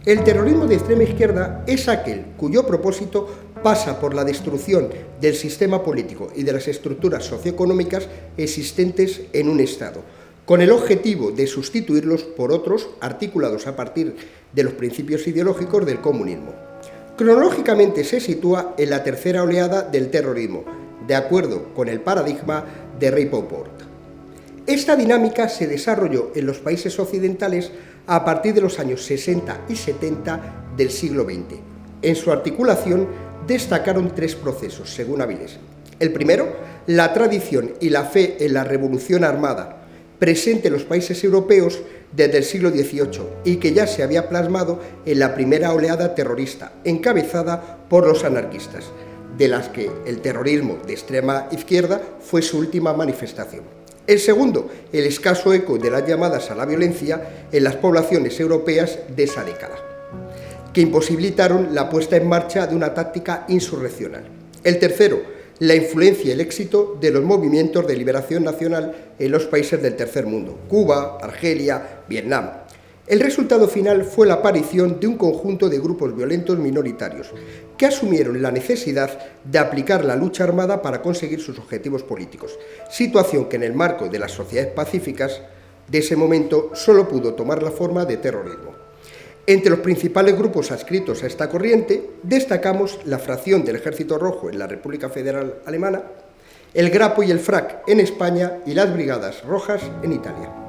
El terrorismo de extrema izquierda es aquel cuyo propósito pasa por la destrucción del sistema político y de las estructuras socioeconómicas existentes en un Estado, con el objetivo de sustituirlos por otros articulados a partir de los principios ideológicos del comunismo. Cronológicamente se sitúa en la tercera oleada del terrorismo, de acuerdo con el paradigma de Rapoport. Esta dinámica se desarrolló en los países occidentales a partir de los años 60 y 70 del siglo XX. En su articulación destacaron tres procesos, según Avilés. El primero, la tradición y la fe en la revolución armada, presente en los países europeos desde el siglo XVIII y que ya se había plasmado en la primera oleada terrorista, encabezada por los anarquistas, de las que el terrorismo de extrema izquierda fue su última manifestación. El segundo, el escaso eco de las llamadas a la violencia en las poblaciones europeas de esa década, que imposibilitaron la puesta en marcha de una táctica insurreccional. El tercero, la influencia y el éxito de los movimientos de liberación nacional en los países del tercer mundo, Cuba, Argelia, Vietnam. El resultado final fue la aparición de un conjunto de grupos violentos minoritarios que asumieron la necesidad de aplicar la lucha armada para conseguir sus objetivos políticos, situación que en el marco de las sociedades pacíficas de ese momento solo pudo tomar la forma de terrorismo. Entre los principales grupos adscritos a esta corriente destacamos la fracción del Ejército Rojo en la República Federal Alemana, el Grapo y el FRAC en España y las Brigadas Rojas en Italia.